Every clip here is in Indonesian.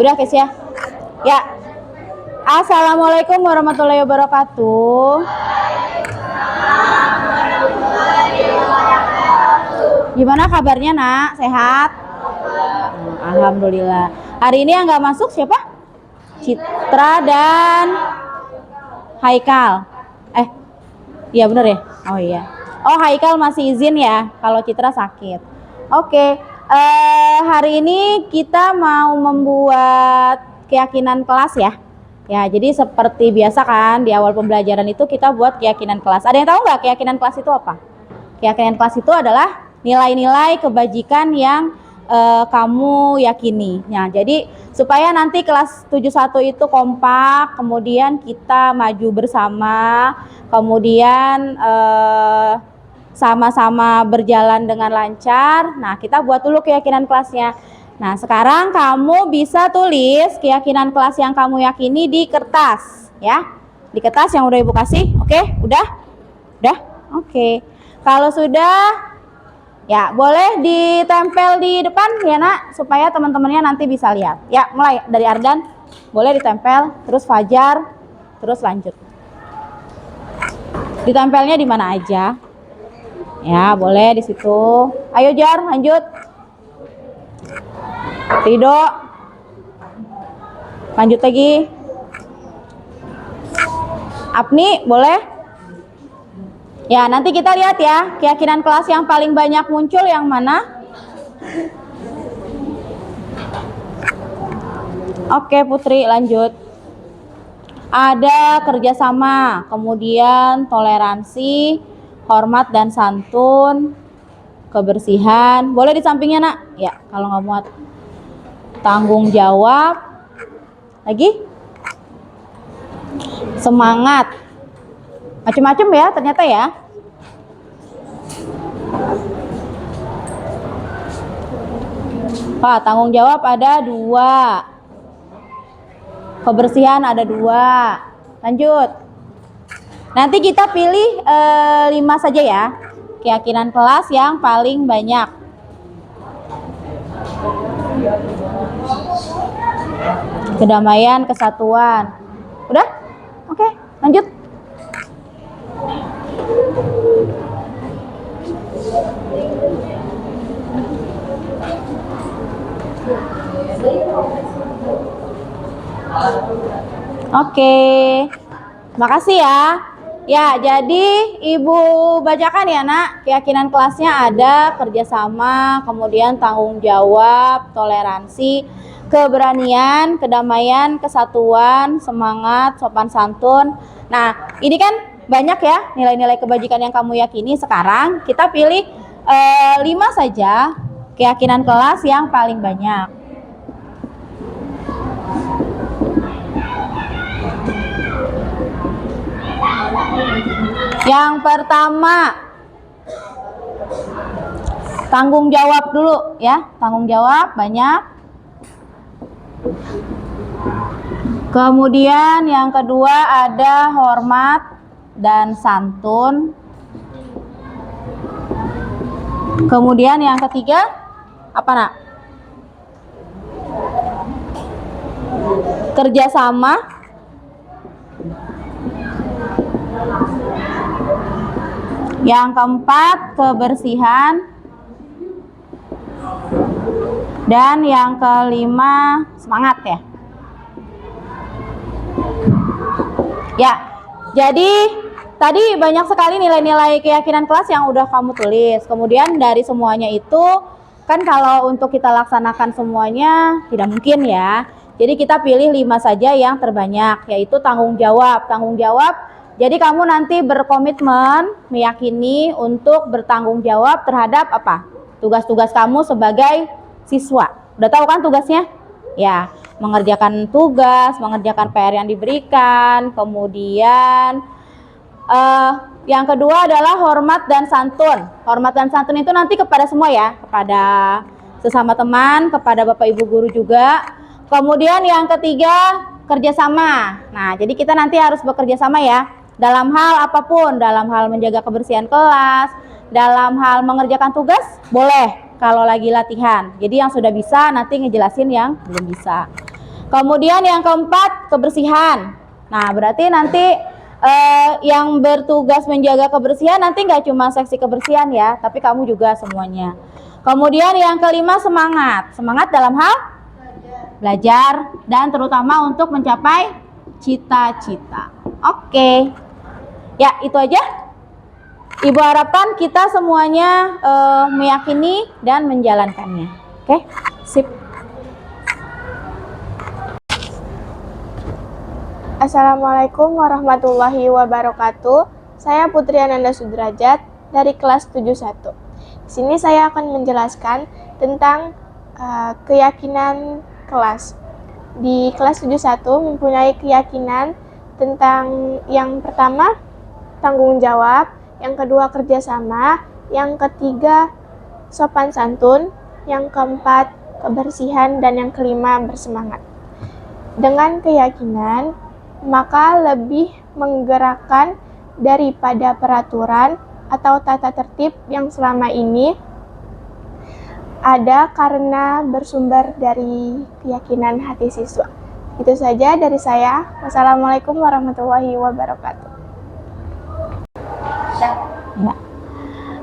Udah guys ya. Ya. Assalamualaikum warahmatullahi wabarakatuh. Gimana kabarnya nak? Sehat? Alhamdulillah. Hari ini yang nggak masuk siapa? Citra dan Haikal. Iya bener ya? Oh iya. Oh Haikal masih izin ya, kalau Citra sakit. Oke. Hari ini kita mau membuat keyakinan kelas ya. Ya, jadi seperti biasa kan di awal pembelajaran itu kita buat keyakinan kelas. Ada yang tahu nggak keyakinan kelas itu apa? Keyakinan kelas itu adalah nilai-nilai kebajikan yang kamu yakini. Nah, jadi supaya nanti kelas 71 itu kompak, kemudian kita maju bersama, kemudian sama-sama berjalan dengan lancar. Nah, kita buat dulu keyakinan kelasnya. Nah, sekarang kamu bisa tulis keyakinan kelas yang kamu yakini di kertas, ya. Di kertas yang udah Ibu kasih. Oke, udah? Udah? Oke. Kalau sudah, ya boleh ditempel di depan ya nak, supaya teman-temannya nanti bisa lihat. Ya, mulai dari Ardan, boleh ditempel, terus Fajar, terus lanjut. Ditempelnya di mana aja? Ya, boleh di situ. Ayo Jar, lanjut. Ridho, lanjut lagi. Apni, boleh? Ya, nanti kita lihat ya, keyakinan kelas yang paling banyak muncul yang mana? Oke Putri, lanjut. Ada kerjasama, kemudian toleransi, hormat dan santun, kebersihan. Boleh di sampingnya nak? Ya, kalau nggak muat. Tanggung jawab. Lagi? Semangat. Macam-macam ya ternyata ya. Pak, tanggung jawab ada 2. Kebersihan ada 2. Lanjut. Nanti kita pilih 5 saja ya. Keyakinan kelas yang paling banyak. Kedamaian, kesatuan. Udah? Oke, lanjut. Oke. Makasih ya. Ya, jadi Ibu bacakan ya nak, keyakinan kelasnya ada kerjasama, kemudian tanggung jawab, toleransi, keberanian, kedamaian, kesatuan, semangat, sopan santun. Nah, ini kan banyak ya nilai-nilai kebajikan yang kamu yakini. Sekarang kita pilih 5 saja keyakinan kelas yang paling banyak. Yang pertama, tanggung jawab dulu ya, tanggung jawab banyak. Kemudian yang kedua ada hormat dan santun. Kemudian yang ketiga apa nak? Kerjasama. Yang keempat kebersihan. Dan yang kelima semangat ya. Ya, jadi tadi banyak sekali nilai-nilai keyakinan kelas yang udah kamu tulis. Kemudian dari semuanya itu kan kalau untuk kita laksanakan semuanya tidak mungkin ya. Jadi kita pilih 5 saja yang terbanyak, yaitu tanggung jawab. Tanggung jawab, jadi kamu nanti berkomitmen meyakini untuk bertanggung jawab terhadap apa? Tugas-tugas kamu sebagai siswa. Udah tahu kan tugasnya? Ya, mengerjakan tugas, mengerjakan PR yang diberikan. Kemudian yang kedua adalah hormat dan santun. Hormat dan santun itu nanti kepada semua ya, kepada sesama teman, kepada Bapak Ibu guru juga. Kemudian yang ketiga kerjasama. Nah, jadi kita nanti harus bekerja sama ya, dalam hal apapun, dalam hal menjaga kebersihan kelas, dalam hal mengerjakan tugas, boleh kalau lagi latihan. Jadi yang sudah bisa nanti ngejelasin yang belum bisa. Kemudian yang keempat, kebersihan. Nah, berarti nanti yang bertugas menjaga kebersihan nanti nggak cuma seksi kebersihan ya, tapi kamu juga semuanya. Kemudian yang kelima, semangat. Semangat dalam hal belajar dan terutama untuk mencapai cita-cita. Oke. Ya, itu aja. Ibu harapkan kita semuanya meyakini dan menjalankannya. Oke, sip. Assalamualaikum warahmatullahi wabarakatuh. Saya Putri Ananda Sudrajat dari kelas 71. Di sini saya akan menjelaskan tentang keyakinan kelas. Di kelas 71 mempunyai keyakinan tentang yang pertama tanggung jawab, yang kedua kerjasama, yang ketiga sopan santun, yang keempat kebersihan, dan yang kelima bersemangat. Dengan keyakinan maka lebih menggerakkan daripada peraturan atau tata tertib yang selama ini ada karena bersumber dari keyakinan hati siswa. Itu saja dari saya. Wassalamualaikum warahmatullahi wabarakatuh.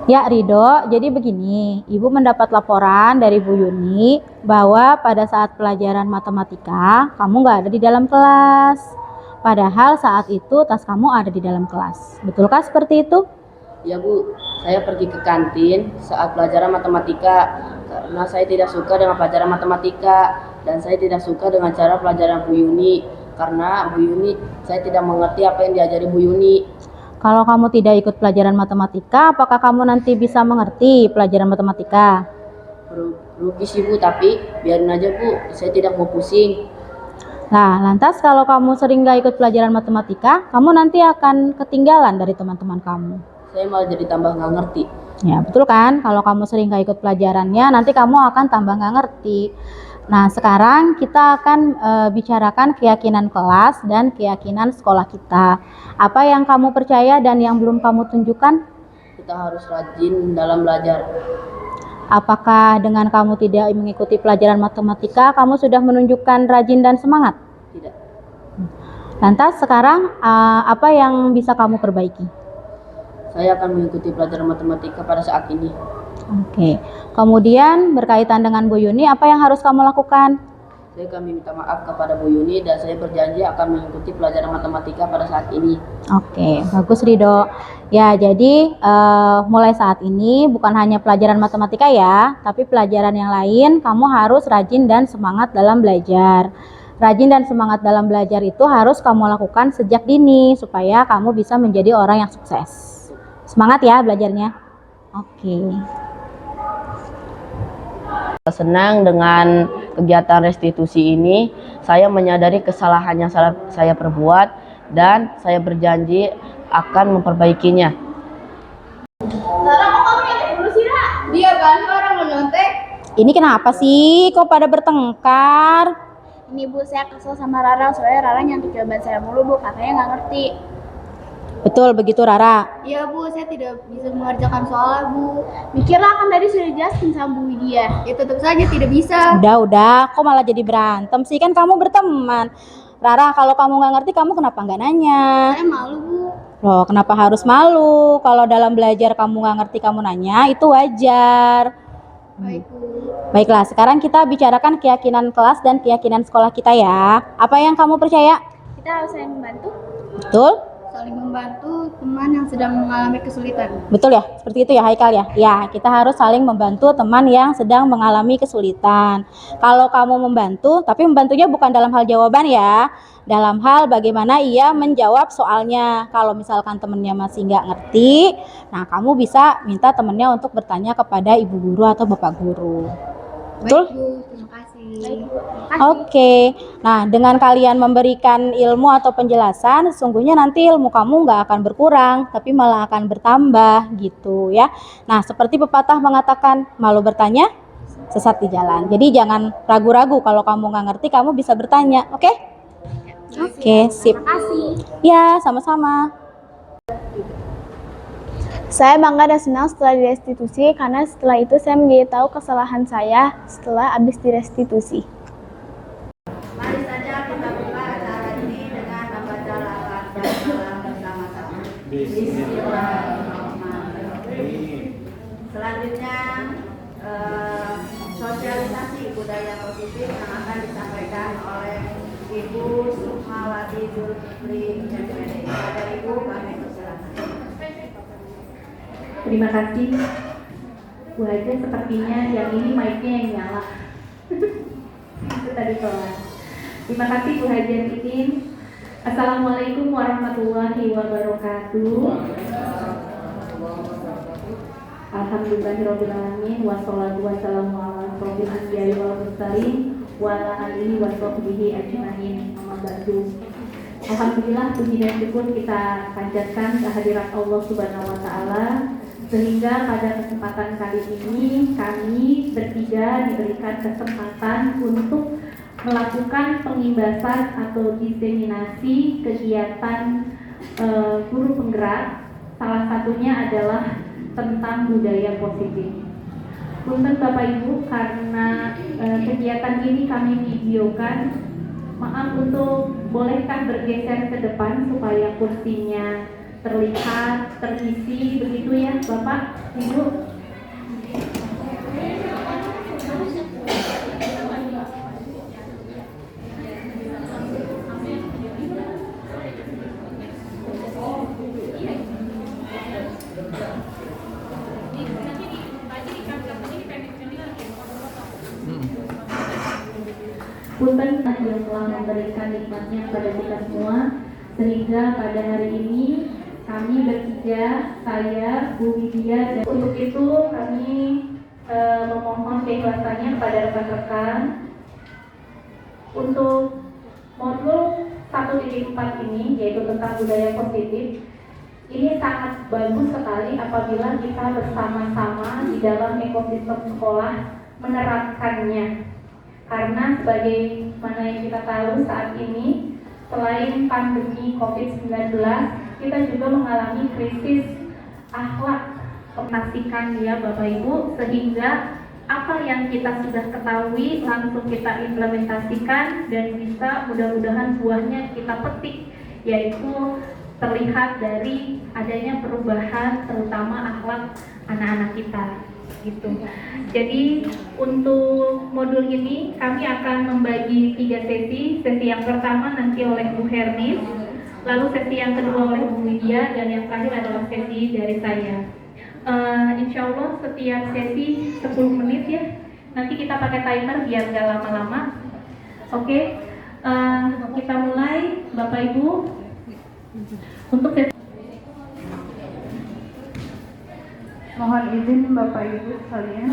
Ya Ridho, jadi begini, Ibu mendapat laporan dari Bu Yuni bahwa pada saat pelajaran matematika kamu nggak ada di dalam kelas. Padahal saat itu tas kamu ada di dalam kelas. Betulkah seperti itu? Ya Bu, saya pergi ke kantin saat pelajaran matematika karena saya tidak suka dengan pelajaran matematika dan saya tidak suka dengan cara pelajaran Bu Yuni karena Bu Yuni saya tidak mengerti apa yang diajari Bu Yuni. Kalau kamu tidak ikut pelajaran matematika, apakah kamu nanti bisa mengerti pelajaran matematika? Rugi sih Bu, tapi biarin aja Bu, saya tidak mau pusing. Nah, lantas kalau kamu sering gak ikut pelajaran matematika, kamu nanti akan ketinggalan dari teman-teman kamu. Saya malah jadi tambah nggak ngerti. Ya, betul kan? Kalau kamu sering gak ikut pelajarannya, nanti kamu akan tambah gak ngerti. Nah, sekarang kita akan bicarakan keyakinan kelas dan keyakinan sekolah kita. Apa yang kamu percaya dan yang belum kamu tunjukkan? Kita harus rajin dalam belajar. Apakah dengan kamu tidak mengikuti pelajaran matematika, kamu sudah menunjukkan rajin dan semangat? Tidak. Lantas sekarang apa yang bisa kamu perbaiki? Saya akan mengikuti pelajaran matematika pada saat ini. Oke. Kemudian berkaitan dengan Bu Yuni, apa yang harus kamu lakukan? Saya kami minta maaf kepada Bu Yuni dan saya berjanji akan mengikuti pelajaran matematika pada saat ini. Oke, bagus Ridho. Ya, jadi mulai saat ini bukan hanya pelajaran matematika ya, tapi pelajaran yang lain kamu harus rajin dan semangat dalam belajar. Rajin dan semangat dalam belajar itu harus kamu lakukan sejak dini supaya kamu bisa menjadi orang yang sukses. Semangat ya belajarnya. Oke. Senang dengan kegiatan restitusi ini. Saya menyadari kesalahan yang saya perbuat dan saya berjanji akan memperbaikinya. Lara, kok kamu nyontek dulu sih, Ra? Dia kan orang mau nyontek. Ini kenapa sih? Kok pada bertengkar? Ini Bu, saya kesel sama Rara soalnya Rara nyontek jawaban saya mulu Bu, katanya nggak ngerti. Betul begitu Rara? Iya Bu, saya tidak bisa mengerjakan soalnya Bu. Mikirlah kan tadi sudah jelasin sama Bu Widya. Ya tetap saja tidak bisa. Udah, kok malah jadi berantem sih? Kan kamu berteman. Rara, kalau kamu nggak ngerti, kamu kenapa nggak nanya? Saya malu Bu. Loh, kenapa harus malu? Kalau dalam belajar kamu nggak ngerti, kamu nanya, itu wajar. Baik Bu. Baiklah, sekarang kita bicarakan keyakinan kelas dan keyakinan sekolah kita ya. Apa yang kamu percaya? Kita harus saling membantu. Betul? Saling membantu teman yang sedang mengalami kesulitan. Betul ya? Seperti itu ya Haikal ya? Ya, kita harus saling membantu teman yang sedang mengalami kesulitan. Kalau kamu membantu, tapi membantunya bukan dalam hal jawaban ya. Dalam hal bagaimana ia menjawab soalnya. Kalau misalkan temennya masih nggak ngerti, nah kamu bisa minta temennya untuk bertanya kepada ibu guru atau bapak guru. Betul? Baik Bu, terima kasih. Baik Bu, terima kasih. Oke, nah dengan kalian memberikan ilmu atau penjelasan, sesungguhnya nanti ilmu kamu nggak akan berkurang, tapi malah akan bertambah gitu ya. Nah, seperti pepatah mengatakan, malu bertanya, sesat di jalan. Jadi jangan ragu-ragu kalau kamu nggak ngerti, kamu bisa bertanya, oke? Oke, sip. Terima kasih. Ya, sama-sama. Saya bangga dan senang setelah direstitusi karena setelah itu saya menjadi tahu kesalahan saya setelah habis direstitusi. Mari saja Bismillahirrahmanirrahim. Selanjutnya sosialisasi budaya positif yang akan disampaikan oleh Ibu Sukmawati Zulkifli MPD. Kepada Ibu kami persilakan. Terima kasih Bu Haja, sepertinya yang ini mic-nya yang nyala. Itu tadi kelas. Terima kasih Bu Haja Titin. Assalamualaikum warahmatullahi wabarakatuh. Alhamdulillahirrahmanirrahim. Wassalatu wassalamu ala asrofil anbiya'i wal mursalin wa ala alihi wa sahbihi ajma'in. Amma ba'du. Alhamdulillah, puji dan syukur kita panjatkan kehadirat Allah Subhanahu wa taala, sehingga pada kesempatan kali ini kami bertiga diberikan kesempatan untuk melakukan pengimbasan atau diseminasi kegiatan guru penggerak. Salah satunya adalah tentang budaya positif. Punten Bapak Ibu, karena kegiatan ini kami videokan, maaf untuk bolehkah bergeser ke depan supaya kursinya terlihat, terisi, begitu ya Bapak, Ibu? Punten yang telah memberikan nikmatnya kepada kita semua, sehingga pada hari ini kami bertiga, saya, Bu Widya, dan untuk itu kami memohon keikhlasannya kepada rekan-rekan untuk modul 1.4 ini, yaitu tentang budaya positif. Ini sangat bagus sekali apabila kita bersama-sama di dalam ekosistem sekolah menerapkannya. Karena sebagaimana yang kita tahu saat ini, selain pandemi COVID-19, kita juga mengalami krisis akhlak. Pastikan ya Bapak Ibu, sehingga apa yang kita sudah ketahui langsung kita implementasikan dan bisa mudah-mudahan buahnya kita petik, yaitu terlihat dari adanya perubahan terutama akhlak anak-anak kita gitu. Jadi untuk modul ini kami akan membagi 3 sesi. Sesi yang pertama nanti oleh Bu Hernis, lalu sesi yang kedua oleh Bu Widya, dan yang terakhir adalah sesi dari saya. Insya Allah setiap sesi 10 menit ya. Nanti kita pakai timer biar gak lama-lama. Oke, kita mulai Bapak Ibu. Untuk sesi mohon izin Bapak Ibu sekalian.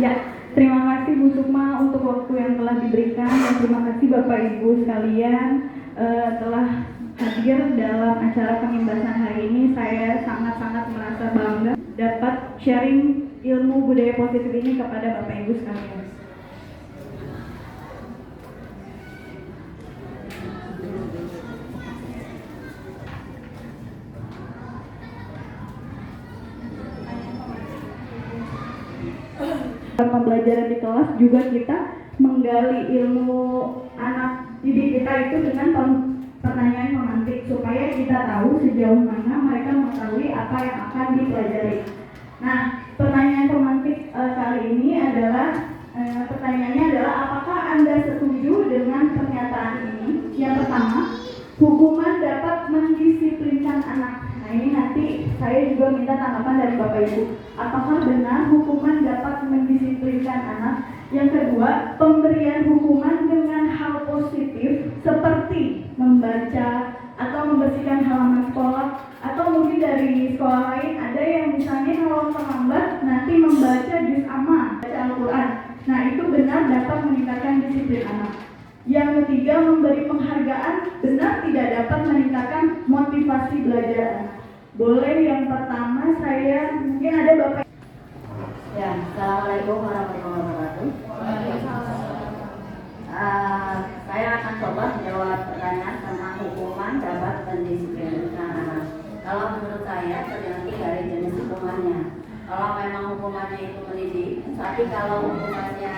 Ya, terima kasih Bu Sukma untuk waktu yang telah diberikan, dan terima kasih Bapak Ibu sekalian telah hadir dalam acara pengimbasan hari ini. Saya sangat-sangat merasa bangga dapat sharing ilmu budaya positif ini kepada Bapak Ibu sekalian. Pembelajaran di kelas juga kita menggali ilmu anak didik kita itu dengan pertanyaan memantik, supaya kita tahu sejauh mana mereka mengetahui apa yang akan dipelajari. Nah, pertanyaan pemantik kali ini adalah pertanyaannya adalah, apakah Anda setuju dengan pernyataan ini? Yang pertama, hukuman dapat mendisiplinkan anak. Nah, ini nanti saya juga minta tanggapan dari Bapak Ibu. Apakah benar hukuman dapat mendisiplinkan anak? Yang kedua, pemberian hukuman dengan hal positif seperti membaca atau membersihkan halaman sekolah, atau mungkin dari sekolah lain ada yang misalnya kalau terlambat nanti membaca juz amma, baca Al-Quran. Nah, itu benar dapat meningkatkan disiplin anak. Yang ketiga, memberi penghargaan benar tidak dapat meningkatkan motivasi belajar anak. Boleh yang pertama, saya mungkin ada Bapak. Ya, Assalamualaikum warahmatullahi wabarakatuh. Saya akan coba menjawab pertanyaan tentang hukuman dapat mendisiplinkan anak. Kalau menurut saya tergantung dari jenis hukumannya. Kalau memang hukumannya itu mendidik, tapi kalau hukumannya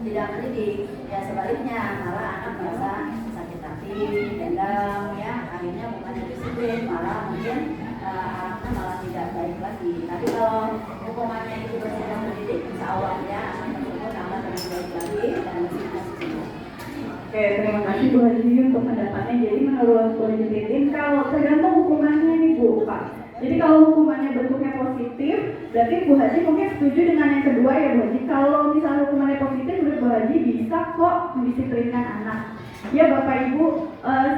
tidak mendidik, ya sebaliknya malah anak merasa sakit hati, dendam, ya akhirnya bukannya disiplin malah mungkin anaknya malah tidak baik lagi. Tapi kalau hukumannya itu bersifat mendidik, insya Allah ya anak tersebut akan lebih baik lagi dan lebih positif. Oke, terima kasih Bu Haji untuk pendapatnya. Jadi menurut Bu Haji Titin, kalau tergantung hukumannya nih Bu, Pak. Jadi kalau hukumannya bentuknya positif, berarti Bu Haji mungkin setuju dengan yang kedua ya Bu Haji. Kalau misalnya hukumannya positif, menurut Bu Haji bisa kok mendisiplinkan anak. Ya Bapak Ibu,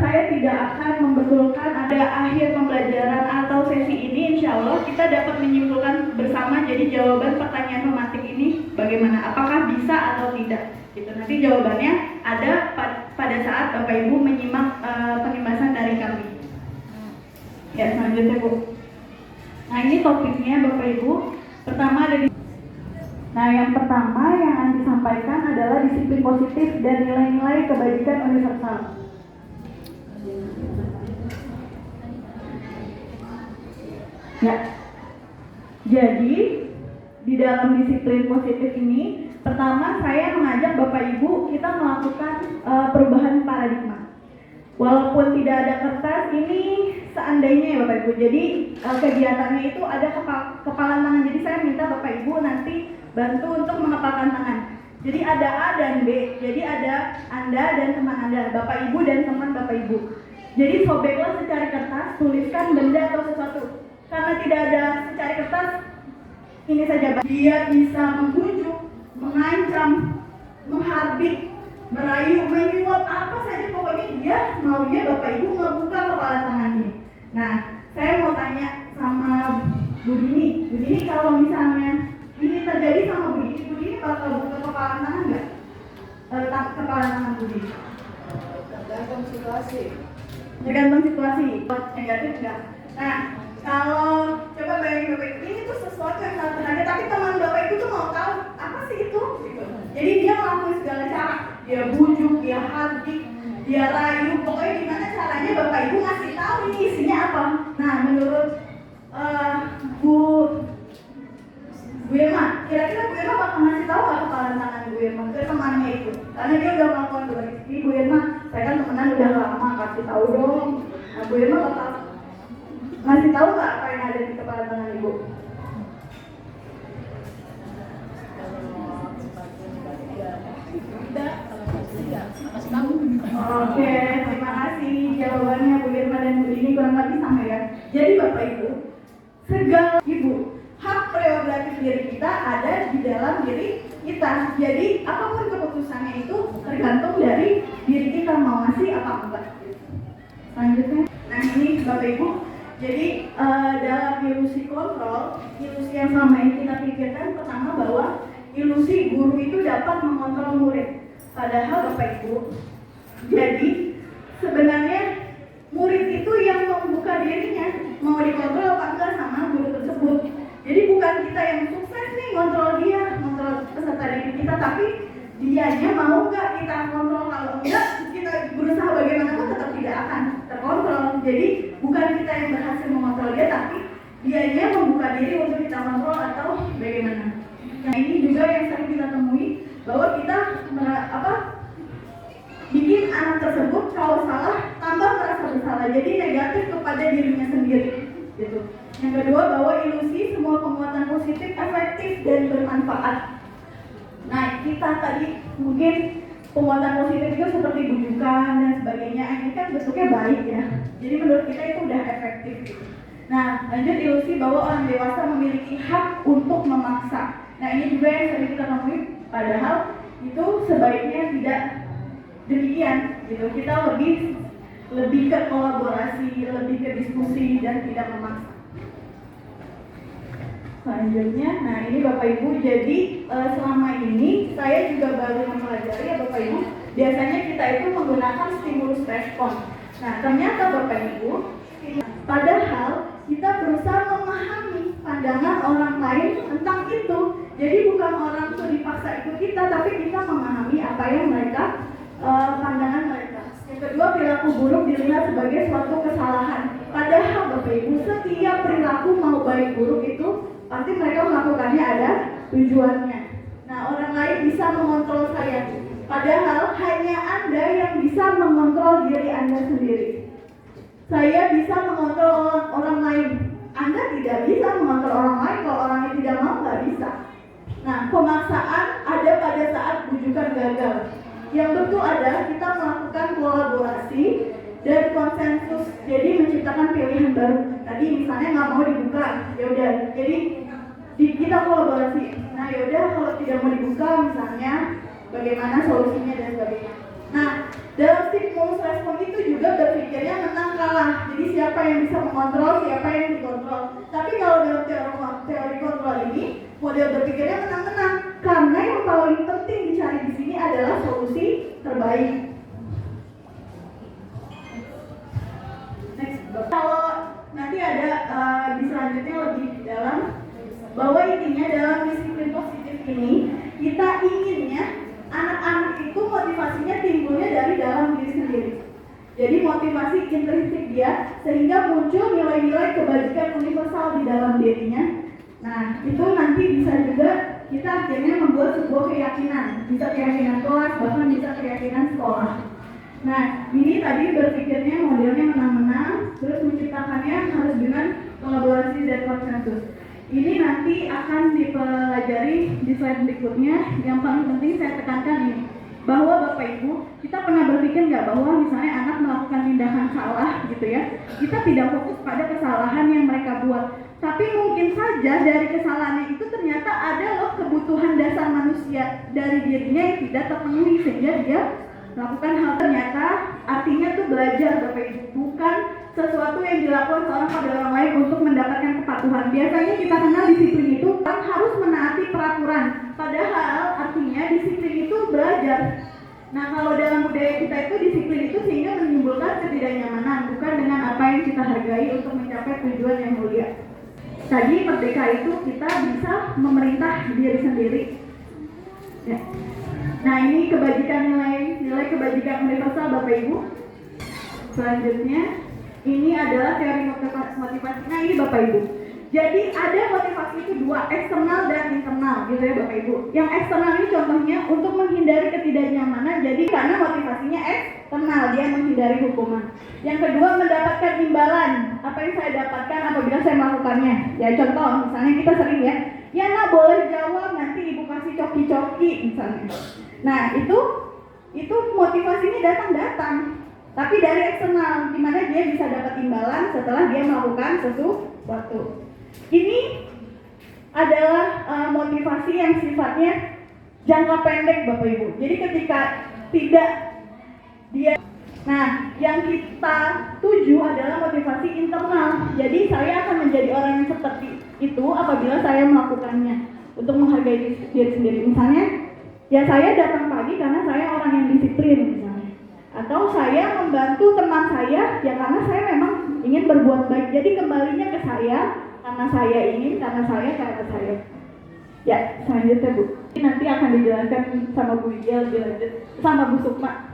saya tidak akan membetulkan ada akhir pembelajaran atau sesi ini. Insya Allah kita dapat menyimpulkan bersama. Jadi jawaban pertanyaan pemantik ini bagaimana? Apakah bisa atau tidak? Gitu. Nanti jawabannya ada pada saat Bapak Ibu menyimak penjelasan dari kami. Ya selanjutnya Bu. Nah ini topiknya Bapak Ibu. Pertama ada di. Nah yang pertama yang akan disampaikan adalah disiplin positif dan nilai-nilai kebajikan universal. Ya. Jadi di dalam disiplin positif ini, pertama saya mengajak Bapak Ibu kita melakukan perubahan paradigma. Walaupun tidak ada kertas, ini seandainya ya Bapak Ibu. Jadi kegiatannya itu ada kepalan tangan. Jadi saya minta Bapak Ibu nanti bantu untuk mengepalkan tangan. Jadi ada A dan B. Jadi ada Anda dan teman Anda, Bapak Ibu dan teman Bapak Ibu. Jadi sobeklah secari kertas, tuliskan benda atau sesuatu. Karena tidak ada secari kertas, ini saja. Dia bisa membujuk, mengancam, menghardik, merayu, menyuap, apa saja pokoknya dia maunya Bapak Ibu membuka kepala tangan ini. Nah, saya mau tanya sama Bu Dini. Bu Dini kalau misalnya ini terjadi sama Bu Dini bakal buka kepala tangan nggak? Kepala tangan Bu Dini? Tergantung situasi. Tergantung situasi, negatif enggak? Nah, kalau coba bayangin Bapak Ibu, ini tuh sesuatu yang sangat berharga, tapi teman Bapak Ibu tuh mau tahu apa sih itu? Gitu. Jadi dia melakukan segala cara, dia bujuk, dia hardik, dia rayu, pokoknya gimana caranya Bapak Ibu ngasih tahu ini isinya apa. Nah, menurut Bu Irma, kira-kira Bu Irma bakal ngasih tahu nggak kepala tangan Bu Irma ke temannya itu? Karena dia udah melakukan berarti Bu Irma, saya kan temenan udah lama, kasih tahu dong. Nah, Bu Irma bakal ngasih tahu nggak apa yang ada di kepala tangan Ibu? Oke, terima kasih jawabannya Bu Irma dan Bu Dini, kurang lebih sama ya. Jadi Bapak Ibu, segala Ibu, hak prerogatif diri kita ada di dalam diri kita. Jadi apapun keputusannya itu tergantung dari diri kita mau ngasih apa enggak. Selanjutnya, nah ini Bapak Ibu. Jadi dalam ilusi kontrol, ilusi yang selama ini kita pikirkan pertama bahwa ilusi guru itu dapat mengontrol murid. Padahal Bapak Ibu, jadi sebenarnya murid itu yang membuka dirinya mau dikontrol apa enggak sama guru tersebut. Jadi bukan kita yang sukses nih kontrol dia, kontrol peserta didik kita, tapi dianya mau nggak kita kontrol. Kalau enggak, kita berusaha bagaimanapun tetap tidak akan terkontrol. Jadi bukan kita yang berhasil mengontrol dia, tapi dianya membuka diri untuk kita kontrol atau bagaimana. Nah ini juga yang sering kita temui, bahwa kita bikin anak tersebut kalau salah tambah merasa bersalah, jadi negatif kepada dirinya sendiri gitu. Yang kedua, bahwa ilusi semua penguatan positif efektif dan bermanfaat. Nah kita tadi mungkin penguatan positif itu seperti bujukan dan sebagainya, ini kan bentuknya baik ya, jadi menurut kita itu udah efektif gitu. Nah lanjut, ilusi bahwa orang dewasa memiliki hak untuk memaksa. Nah ini juga yang sering kita temui, padahal itu sebaiknya tidak demikian gitu. Kita lebih ke kolaborasi, lebih ke diskusi dan tidak memaksa. Selanjutnya, nah ini Bapak Ibu, jadi selama ini saya juga baru mempelajari ya Bapak Ibu, biasanya kita itu menggunakan stimulus respon. Nah ternyata Bapak Ibu, padahal kita berusaha memahami pandangan orang lain tentang itu. Jadi bukan orang itu dipaksa ikut kita, tapi kita memahami apa yang mereka pandangan mereka. Yang kedua, perilaku buruk dilihat sebagai suatu kesalahan. Padahal Bapak Ibu, setiap perilaku mau baik buruk itu pasti mereka melakukannya ada tujuannya. Nah orang lain bisa mengontrol saya. Padahal hanya Anda yang bisa mengontrol diri Anda sendiri. Saya bisa mengontrol orang lain. Anda tidak bisa mengontrol orang lain. Kalau orangnya tidak mau, nggak bisa. Nah, pemaksaan ada pada saat bujukan gagal. Yang betul adalah kita melakukan kolaborasi dan konsensus. Jadi menciptakan pilihan baru. Tadi misalnya nggak mau dibuka, ya udah. Jadi kita kolaborasi. Nah, ya udah kalau tidak mau dibuka, misalnya bagaimana solusinya dan sebagainya. Nah, dalam stimulus respon itu juga berpikirnya menang kalah. Jadi siapa yang bisa mengontrol, siapa yang dikontrol. Tapi kalau dalam teori kontrol ini, model berpikirnya menang-menang. Karena yang paling penting dicari di sini adalah solusi terbaik. Next. Kalau nanti ada di selanjutnya lebih dalam, bahwa intinya dalam disiplin positif ini, kita inginnya anak-anak itu motivasinya timbulnya dari dalam diri sendiri. Jadi motivasi intrinsik dia, sehingga muncul nilai-nilai kebajikan universal di dalam dirinya. Nah, itu nanti bisa juga kita akhirnya membuat sebuah keyakinan, bisa keyakinan kelas, bahkan bisa keyakinan sekolah. Nah, ini tadi berpikirnya modelnya menang-menang, terus menciptakannya harus dengan kolaborasi dan konsensus. Ini nanti akan dipelajari di slide berikutnya. Yang paling penting saya tekankan ini, bahwa Bapak Ibu, kita pernah berpikir nggak bahwa misalnya anak melakukan tindakan salah gitu ya, kita tidak fokus pada kesalahan yang mereka buat, tapi mungkin saja dari kesalahannya itu ternyata ada loh kebutuhan dasar manusia dari dirinya yang tidak terpenuhi sehingga dia melakukan hal. Ternyata artinya tuh belajar Bapak Ibu, bukan sesuatu yang dilakukan seorang pada orang lain untuk mendapatkan kepatuhan. Biasanya kita kenal disiplin itu kan harus menaati peraturan, padahal artinya disiplin itu belajar. Nah, kalau dalam budaya kita itu disiplin itu sehingga menimbulkan ketidaknyamanan, bukan dengan apa yang kita hargai untuk mencapai tujuan yang mulia. Tadi merdeka itu kita bisa memerintah diri sendiri ya. Nah, ini kebajikan nilai kebajikan universal Bapak Ibu. Selanjutnya ini adalah teori motivasi. Nah, ini Bapak Ibu. Jadi ada motivasi itu dua, eksternal dan internal gitu ya Bapak Ibu. Yang eksternal ini contohnya untuk menghindari ketidaknyamanan, jadi karena motivasinya eksternal, dia menghindari hukuman. Yang kedua, mendapatkan imbalan. Apa yang saya dapatkan apabila saya melakukannya. Ya contoh, misalnya kita sering ya nak boleh jawab, nanti ibu kasih coki-coki misalnya. Nah itu motivasinya datang. Tapi dari eksternal, di mana dia bisa dapat imbalan setelah dia melakukan sesuatu. Ini adalah motivasi yang sifatnya jangka pendek Bapak Ibu. Jadi ketika tidak dia, nah yang kita tuju adalah motivasi internal. Jadi saya akan menjadi orang yang seperti itu apabila saya melakukannya untuk menghargai diri sendiri. Misalnya, ya saya datang pagi karena saya orang yang disiplin misalnya. Atau saya membantu teman saya ya karena saya memang ingin berbuat baik. Jadi kembalinya ke saya karena saya ingin, karena saya. Ya, selanjutnya Bu. Nanti akan dijelaskan sama Bu Ija lebih lanjut, sama Bu Sukma.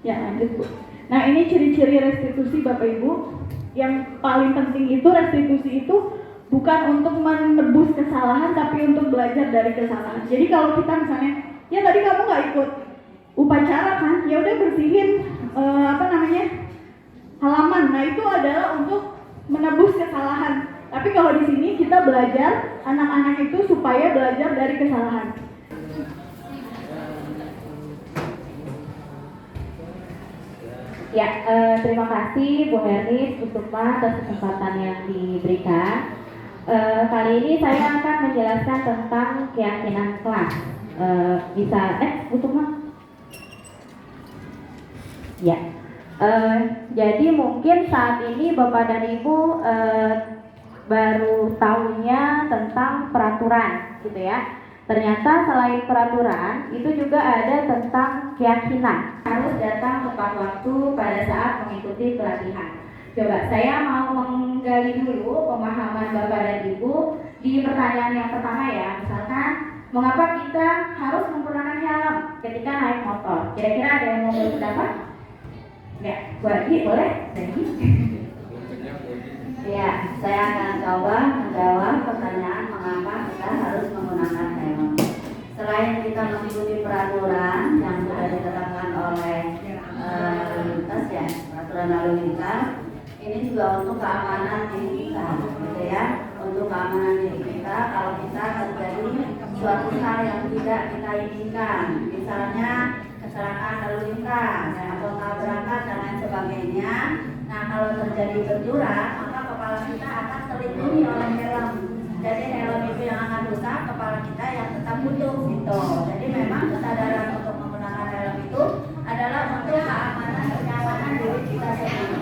Ya, lanjut Bu. Nah, ini ciri-ciri restitusi Bapak Ibu. Yang paling penting itu restitusi itu bukan untuk menebus kesalahan, tapi untuk belajar dari kesalahan. Jadi kalau kita misalnya, ya tadi kamu nggak ikut upacara kan, ya udah bersihin halaman. Nah itu adalah untuk menebus kesalahan. Tapi kalau di sini kita belajar anak-anak itu supaya belajar dari kesalahan. Ya, terima kasih Bu Hernis, Bu Sukma atas kesempatan yang diberikan. Kali ini saya akan menjelaskan tentang keyakinan kelas. Bu Sukma? Ya. Jadi mungkin saat ini Bapak dan Ibu baru tahunya tentang peraturan, gitu ya. Ternyata selain peraturan, itu juga ada tentang keyakinan. Harus datang tepat waktu pada saat mengikuti pelatihan. Coba saya mau menggali dulu pemahaman Bapak dan Ibu di pertanyaan yang pertama ya. Misalkan, mengapa kita harus menggunakan helm ketika naik motor? Kira-kira ada yang mau berpendapat? Ya, Bu Agi, boleh? Ya, saya akan coba menjawab pertanyaan mengapa kita harus menggunakan helm. selain kita mengikuti peraturan yang sudah ditetapkan oleh lalu lintas ya, peraturan lalu lintas, ini juga untuk keamanan diri kita, gitu ya. Untuk keamanan diri kita, kalau kita terjadi suatu hal yang tidak kita inginkan, misalnya kecelakaan lalu lintas atau tabrakan dan lain sebagainya. Nah, kalau terjadi benturan, maka kepala kita akan terlindungi oleh helm. Jadi helm itu yang akan rusak, kepala kita yang tetap utuh gitu. Jadi memang kesadaran untuk menggunakan helm itu adalah untuk keamanan kenyamanan diri kita sendiri.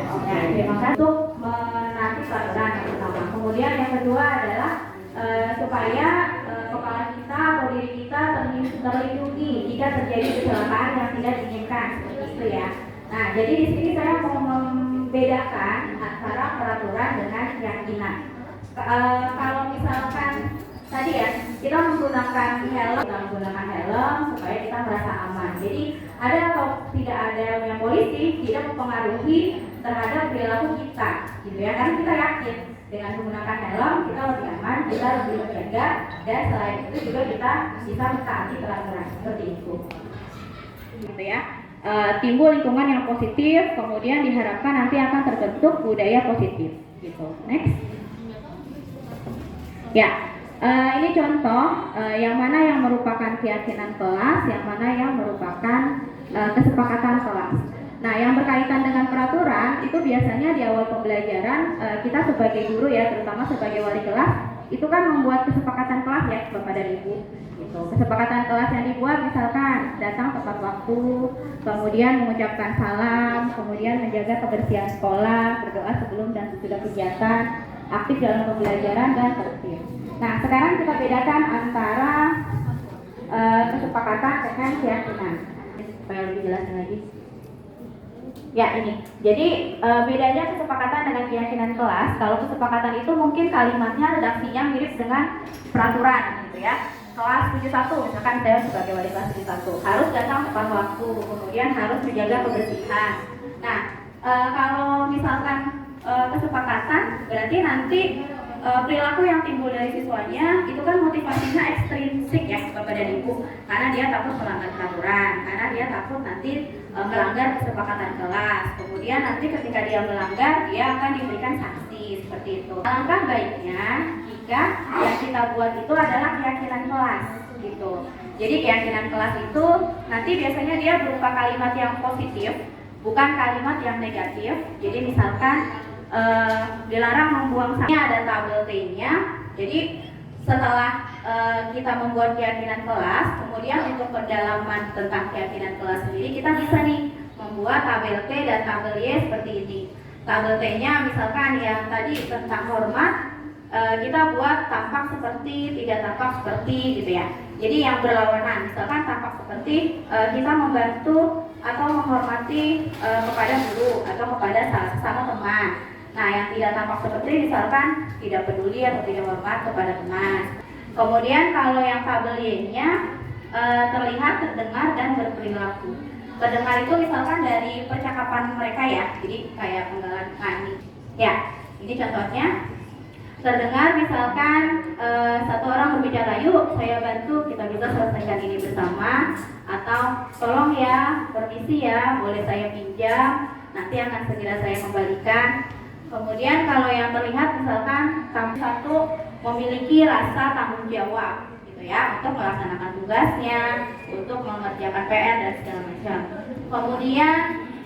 Oke, terima kasih untuk menaati peraturan yang pertama. Kemudian yang kedua adalah supaya kepala kita atau diri kita terlindungi jika terjadi kecelakaan yang tidak diinginkan, seperti itu ya. Nah, jadi di sini saya mau membedakan antara peraturan dengan keyakinan. Kalau misalkan tadi ya, kita menggunakan helm supaya kita merasa aman. Jadi ada atau tidak ada yang polisi tidak mempengaruhi terhadap perilaku kita, gitu ya. Karena kita yakin dengan menggunakan helm kita lebih aman, kita lebih terjaga, dan selain itu juga kita bisa mentaati peraturan seperti itu, gitu ya. Timbul lingkungan yang positif, kemudian diharapkan nanti akan terbentuk budaya positif, gitu. Next. Ya, ini contoh yang mana yang merupakan keyakinan kelas, yang mana yang merupakan kesepakatan kelas. Nah, yang berkaitan dengan peraturan itu biasanya di awal pembelajaran kita sebagai guru ya, terutama sebagai wali kelas, itu kan membuat kesepakatan kelas ya, Bapak dan Ibu. Gitu. Kesepakatan kelas yang dibuat misalkan datang tepat waktu, kemudian mengucapkan salam, kemudian menjaga kebersihan sekolah, berdoa sebelum dan sesudah kegiatan, aktif dalam pembelajaran dan tertib. Nah, sekarang kita bedakan antara kesepakatan dengan keyakinan. Supaya lebih jelas lagi. Ya, ini. Jadi bedanya kesepakatan dengan keyakinan kelas. Kalau kesepakatan itu mungkin kalimatnya, redaksinya mirip dengan peraturan, gitu ya. Kelas 71, misalkan saya sebagai wali kelas 71 harus datang tepat waktu, kemudian harus menjaga kebersihan. Nah, kalau misalkan kesepakatan berarti nanti perilaku yang timbul dari siswanya itu kan motivasinya ekstrinsik ya, Bapak dan Ibu, karena dia takut melanggar peraturan, karena dia takut nanti melanggar kesepakatan kelas. Kemudian nanti ketika dia melanggar, dia akan diberikan sanksi seperti itu. Alangkah baiknya jika yang kita buat itu adalah keyakinan kelas, gitu. Jadi keyakinan kelas itu nanti biasanya dia berupa kalimat yang positif, bukan kalimat yang negatif. Jadi misalkan dilarang membuang sampah, ada tabel T-nya. Jadi setelah kita membuat keyakinan kelas, kemudian untuk pendalaman tentang keyakinan kelas sendiri kita bisa nih membuat tabel T dan tabel Y seperti ini. Tabel T-nya misalkan yang tadi tentang hormat, kita buat tampak seperti, tidak tampak seperti, gitu ya. Jadi yang berlawanan, misalkan tampak seperti kita membantu atau menghormati kepada guru atau kepada sesama teman. Nah, yang tidak tampak seperti misalkan tidak peduli atau tidak hormat kepada teman. Kemudian kalau yang tabel Y-nya terlihat, terdengar, dan berperilaku. Terdengar itu misalkan dari percakapan mereka ya, jadi kayak penggalan kami. Ya, ini contohnya. Terdengar misalkan satu orang berbicara, yuk saya bantu, kita bisa selesaikan ini bersama. Atau tolong ya, permisi ya, boleh saya pinjam, nanti akan segera saya kembalikan. Kemudian kalau yang terlihat misalkan kamu satu memiliki rasa tanggung jawab, gitu ya, untuk melaksanakan tugasnya, untuk mengerjakan PR dan segala macam. Kemudian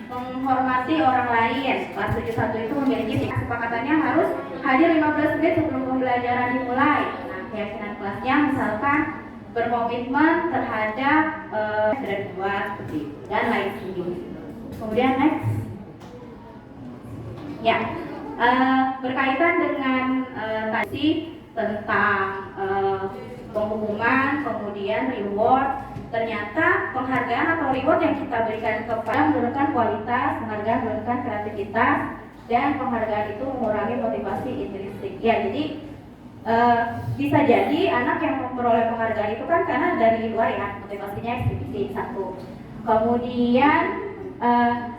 menghormati orang lain. Kelas 71 itu memiliki kesepakatannya harus hadir 15 menit sebelum pembelajaran dimulai. Nah, keyakinan kelasnya misalkan berkomitmen terhadap sudah dibuat seperti itu dan lain sebagainya. Kemudian next. Ya. Berkaitan dengan tadi tentang pengumuman, kemudian reward, ternyata penghargaan atau reward yang kita berikan kepada menurunkan kualitas, penghargaan menurunkan kreativitas, dan penghargaan itu mengurangi motivasi intrinsik. Ya, jadi bisa jadi anak yang memperoleh penghargaan itu kan karena dari luar ya, motivasinya ekstrinsi satu. Kemudian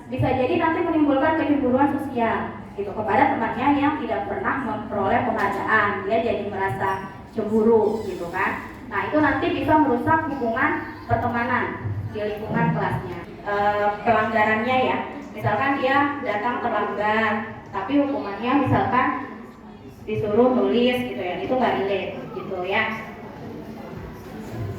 bisa jadi nanti menimbulkan kecemburuan sosial gitu kepada temannya yang tidak pernah memperoleh penghargaan, dia jadi merasa cemburu gitu kan. Nah, itu nanti bisa merusak hubungan pertemanan di lingkungan kelasnya. Pelanggarannya ya, misalkan dia datang terlambat, tapi hukumannya misalkan disuruh nulis gitu ya, itu nggak relate gitu ya.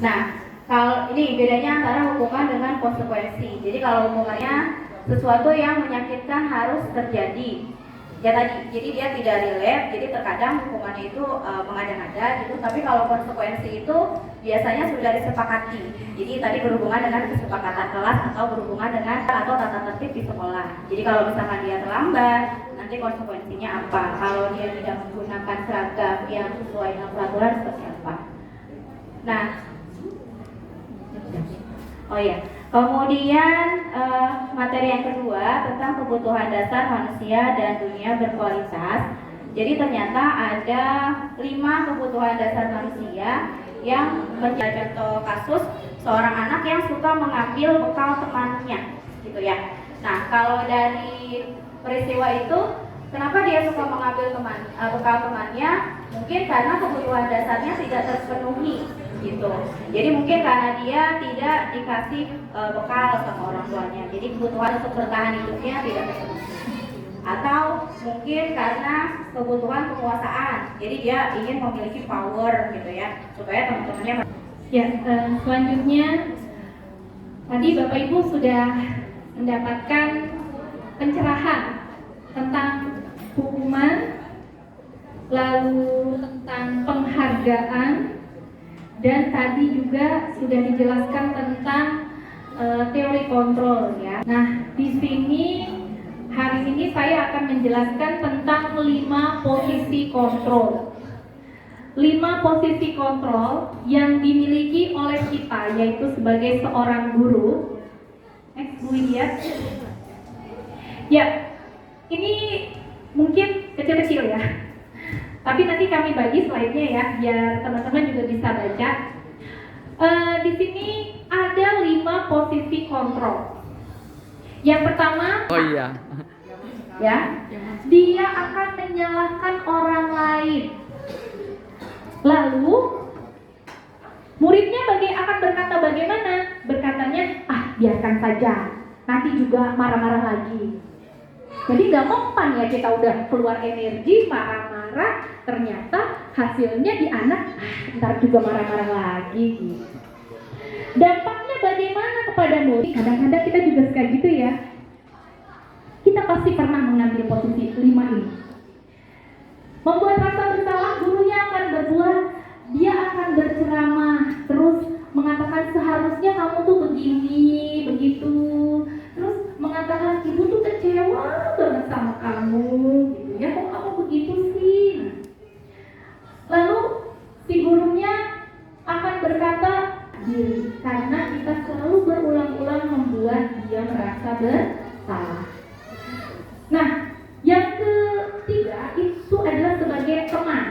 Nah, kalau ini bedanya antara hukuman dengan konsekuensi. Jadi kalau hukumannya sesuatu yang menyakitkan harus terjadi, ya tadi, jadi dia tidak relate, jadi terkadang hukumannya itu mengada-ngada gitu. Tapi kalau konsekuensi itu biasanya sudah disepakati. Jadi tadi berhubungan dengan kesepakatan kelas atau berhubungan dengan atau tata tertib di sekolah. Jadi kalau misalkan dia terlambat, nanti konsekuensinya apa? Kalau dia tidak menggunakan seragam yang sesuai dengan peraturan seperti apa? Nah, oh ya. Kemudian materi yang kedua tentang kebutuhan dasar manusia dan dunia berkualitas. Jadi ternyata ada 5 kebutuhan dasar manusia yang menjadi contoh kasus seorang anak yang suka mengambil bekal temannya, gitu ya. Nah, kalau dari peristiwa itu, kenapa dia suka mengambil bekal temannya? Mungkin karena kebutuhan dasarnya tidak terpenuhi, gitu. Jadi mungkin karena dia tidak dikasih bekal sama orang tuanya, jadi kebutuhan untuk bertahan hidupnya tidak terpenuhi. Atau mungkin karena kebutuhan penguasaan, jadi dia ingin memiliki power gitu ya, supaya teman-temannya. Ya, selanjutnya tadi Bapak Ibu sudah mendapatkan pencerahan tentang hukuman, lalu tentang penghargaan, dan tadi juga sudah dijelaskan tentang teori kontrol ya. Nah, di sini hari ini saya akan menjelaskan tentang 5 posisi kontrol. 5 posisi kontrol yang dimiliki oleh kita, yaitu sebagai seorang guru. Next, Bu lihat. Ya, ini mungkin kecil-kecil ya. Tapi nanti kami bagi slide-nya ya, biar teman-teman juga bisa baca. Di sini ada 5 posisi kontrol. Yang pertama, ya, dia akan menyalahkan orang lain. Lalu muridnya akan berkata bagaimana? Berkatanya, biarkan saja, nanti juga marah-marah lagi. Jadi gak mempan ya, kita udah keluar energi, marah-marah, ternyata hasilnya di anak, ntar juga marah-marah lagi. Dampaknya bagaimana kepada murid? Kadang-kadang kita juga suka gitu ya. Kita pasti pernah mengambil posisi 5 ini. Membuat rasa bersalah, gurunya akan berbuat, dia akan berceramah, terus mengatakan seharusnya kamu tuh begini, begitu. Terus mengatakan ibu tuh kecewa banget sama kamu, gitu ya, kok kamu begitu sih? Lalu si gurunya akan berkata diri, karena kita selalu berulang-ulang membuat dia merasa bersalah. Nah, yang ketiga itu adalah sebagai teman.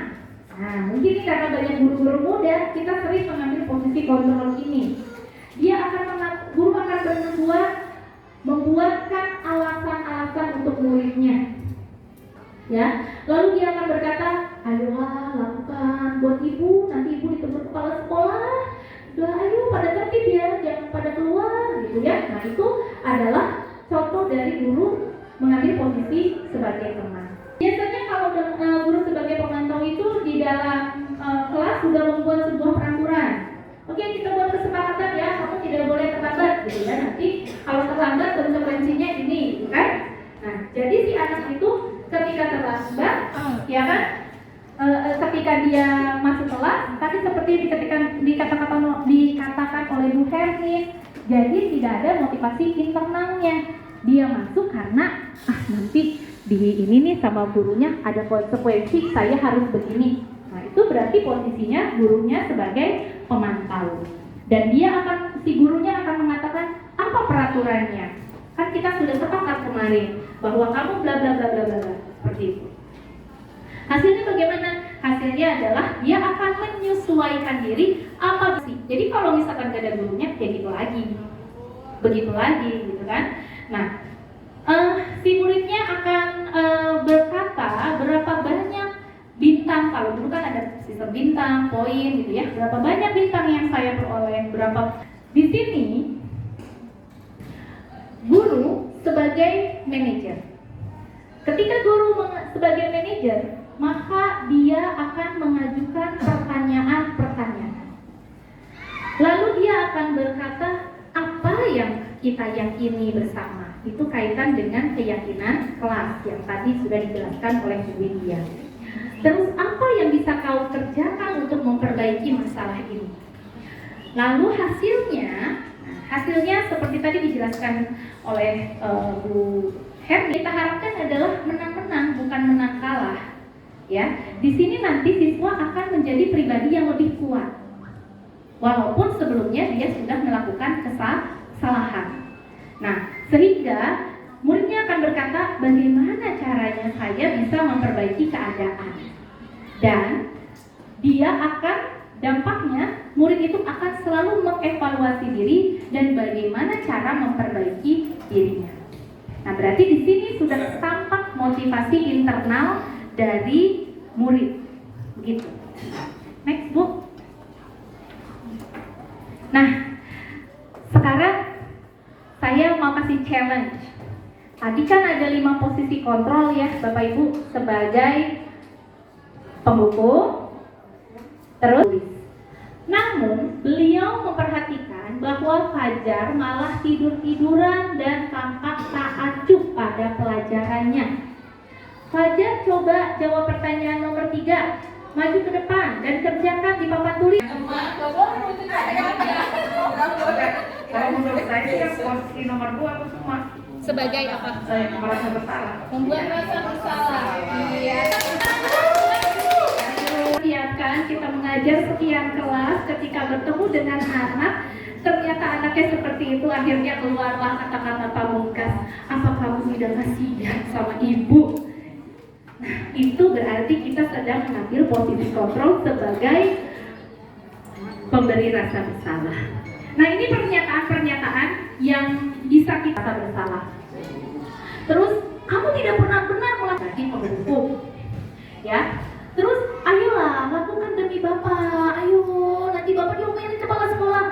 Nah, mungkin karena banyak guru-guru muda, kita sering mengambil posisi kontrol ini. Guru akan membuatkan alasan-alasan untuk muridnya. Ya, lalu dia akan berkata, ayolah lakukan buat ibu, nanti ibu ditegur kepala sekolah. Udah, ayo pada tertib ya, jangan pada keluar, gitu ya. Nah, itu adalah contoh dari guru mengambil posisi sebagai teman. Biasanya kalau guru sebagai pemantau itu di dalam kelas sudah membuat sebuah peraturan. Oke, kita buat kesepakatan ya, kamu tidak boleh terlambat, gitu ya. Nanti kalau terlambat konsekuensinya ini, gitu kan? Nah, jadi si anak itu ketika terlambat, ya kan? Ketika dia masuk kelas, tadi seperti dikatakan oleh Bu Hermin, jadi tidak ada motivasi internalnya. Dia masuk karena nanti di ini nih sama gurunya ada konsekuensi, saya harus begini. Nah, itu berarti posisinya gurunya sebagai pemantau. Dan si gurunya akan mengatakan apa peraturannya. Kan kita sudah sepakat kemarin bahwa kamu bla bla bla bla bla seperti itu. Hasilnya bagaimana? Hasilnya adalah dia akan menyesuaikan diri apa sih. Jadi kalau misalkan gak ada gurunya, ya gitu lagi. Begitu lagi gitu kan. Nah, si muridnya akan berkata berapa banyak bintang bintang. Kalau dulu kan ada sistem bintang, poin gitu ya. Berapa banyak bintang yang saya peroleh, berapa. Di sini guru sebagai manajer. Ketika guru sebagai manajer, maka dia akan mengajukan pertanyaan-pertanyaan. Lalu dia akan berkata, apa yang kita yakini bersama? Itu kaitan dengan keyakinan kelas yang tadi sudah dijelaskan oleh Bu Widya. Terus apa yang bisa kau kerjakan untuk memperbaiki masalah ini? Lalu hasilnya seperti tadi dijelaskan oleh Bu Herni, kita harapkan adalah menang-menang, bukan menang kalah. Ya, di sini nanti siswa akan menjadi pribadi yang lebih kuat, walaupun sebelumnya dia sudah melakukan kesalahan. Nah, sehingga muridnya akan berkata, bagaimana caranya saya bisa memperbaiki keadaan, dan dia akan dampaknya murid itu akan selalu mengevaluasi diri dan bagaimana cara memperbaiki dirinya. Nah, berarti di sini sudah tampak motivasi internal dari murid, begitu. Next, Bu. Nah, sekarang saya mau kasih challenge. Tadi kan ada 5 posisi kontrol ya, Bapak Ibu, sebagai pembuku, terus. Namun, beliau memperhatikan bahwa Fajar malah tidur-tiduran dan tampak tak acuh pada pelajarannya. Fajar coba jawab pertanyaan nomor 3, maju ke depan dan kerjakan di papan tulis. Kalau menurut saya sih yang posisi nomor 2 aku semua. Sebagai apa? Saya merasa bersalah. Membuat rasa bersalah. Iya. Lihatkan kita mengajar sekian kelas, ketika bertemu dengan anak, ternyata anaknya seperti itu, akhirnya keluarlah kata-kata pamungkas, apa kamu tidak kasihan sama ibu? Nah, itu berarti kita sedang mengambil posisi kontrol sebagai pemberi rasa bersalah. Nah, ini pernyataan-pernyataan yang bisa kita rasa bersalah. Terus, kamu tidak pernah benar melakukan pembentuk, ya. Terus, ayolah lakukan demi Bapak. Ayo, nanti Bapak diomelin kepala sekolah.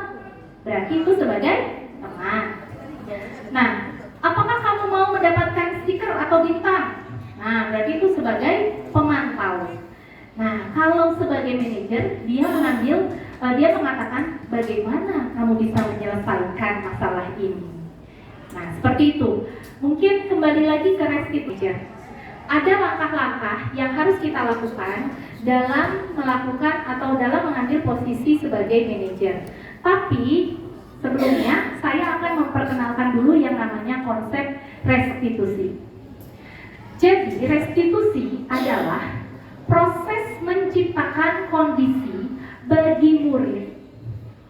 Berarti itu sebagai teman. Nah, apakah kamu mau mendapatkan stiker atau bintang? Nah, berarti itu sebagai pemantau. Nah, kalau sebagai manajer, dia mengatakan bagaimana kamu bisa menyelesaikan masalah ini. Nah, seperti itu. Mungkin kembali lagi ke restitusi. Ada langkah-langkah yang harus kita lakukan dalam melakukan atau dalam mengambil posisi sebagai manajer. Tapi sebelumnya saya akan memperkenalkan dulu yang namanya konsep restitusi. Jadi restitusi adalah proses menciptakan kondisi bagi murid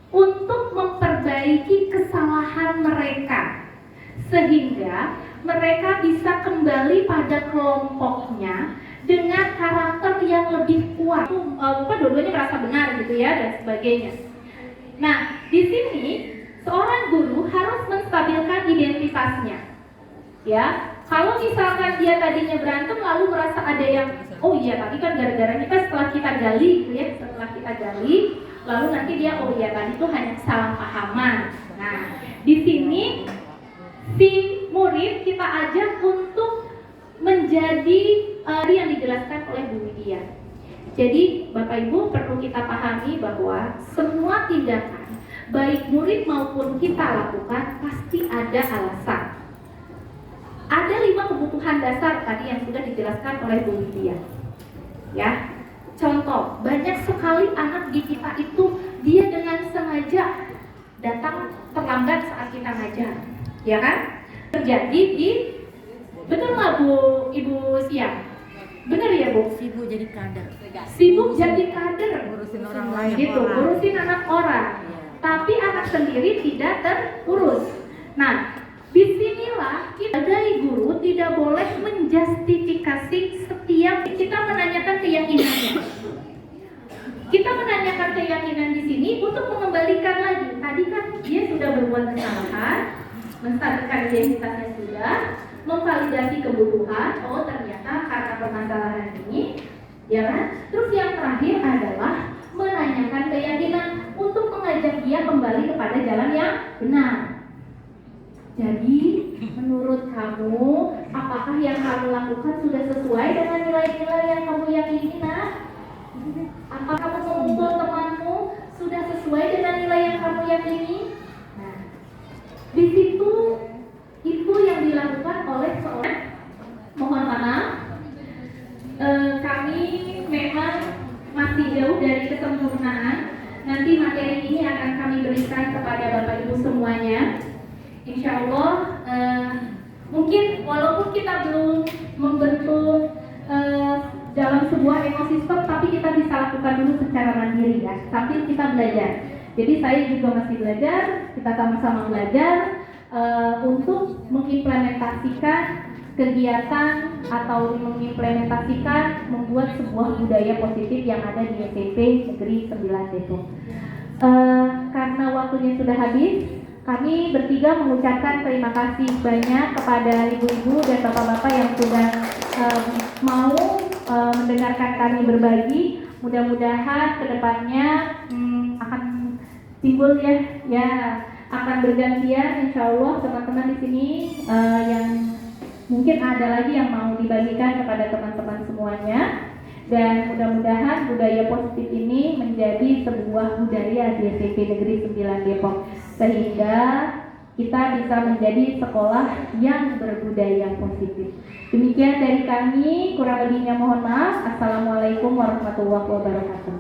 untuk memperbaiki kesalahan mereka sehingga mereka bisa kembali pada kelompoknya dengan karakter yang lebih kuat. Dua-duanya merasa benar gitu ya dan sebagainya. Nah, di sini seorang guru harus menstabilkan identitasnya. Ya, kalau misalkan dia tadinya berantem lalu merasa ada yang, oh iya tadi kan gara-garanya kan setelah kita gali gitu ya, lalu nanti dia, oh iya tadi itu hanya salah pahaman. Nah, di sini si murid kita ajak untuk menjadi yang dijelaskan oleh Bu Widya. Jadi Bapak Ibu perlu kita pahami bahwa semua tindakan baik murid maupun kita lakukan pasti ada alasan. Ada 5 kebutuhan dasar tadi yang sudah dijelaskan oleh Bu Widya. Ya, contoh banyak sekali anak di kita itu dia dengan sengaja datang terlambat saat kita ngajar. Ya kan? Terjadi di, betul nggak Bu Ibu Siang? Benar ya Bu? Sibuk jadi kader. Sibuk jadi kader, Ngurusin orang lain. gitu, ngurusin anak orang. Tapi anak sendiri tidak terurus. Nah, disinilah kita sebagai guru tidak boleh menjustifikasi setiap kita menanyakan keyakinannya. Kita menanyakan keyakinan di sini untuk mengembalikan lagi. Tadi kan dia sudah berbuat kesalahan, menstabilkan identitasnya sudah, memvalidasi kebutuhan. Oh ternyata karena permasalahan ini, ya kan? Terus yang terakhir adalah menanyakan keyakinan untuk mengajak dia kembali kepada jalan yang benar. Jadi, menurut kamu, apakah yang kamu lakukan sudah sesuai dengan nilai-nilai yang kamu yakini, nak? Apakah kamu mengumpul temanmu sudah sesuai dengan nilai yang kamu yakini? Nah, di situ itu yang dilakukan oleh seorang. Mohon maaf, kami memang masih jauh dari kesempurnaan. Nanti materi ini akan kami berikan kepada Bapak Ibu semuanya. Insya Allah, mungkin walaupun kita belum membentuk dalam sebuah ekosistem, tapi kita bisa lakukan dulu secara mandiri ya, sambil kita belajar. Jadi saya juga masih belajar, kita sama-sama belajar untuk mengimplementasikan kegiatan atau mengimplementasikan membuat sebuah budaya positif yang ada di SMP Negeri 9 Depok. Karena waktunya sudah habis, kami bertiga mengucapkan terima kasih banyak kepada ibu-ibu dan bapak-bapak yang sudah mau mendengarkan kami berbagi. Mudah-mudahan kedepannya akan timbul ya akan bergantian. Insya Allah teman-teman di sini yang mungkin ada lagi yang mau dibagikan kepada teman-teman semuanya. Dan mudah-mudahan budaya positif ini menjadi sebuah budaya di SMP Negeri 9 Depok, sehingga kita bisa menjadi sekolah yang berbudaya positif. Demikian dari kami, kurang lebihnya mohon maaf. Assalamualaikum warahmatullahi wabarakatuh.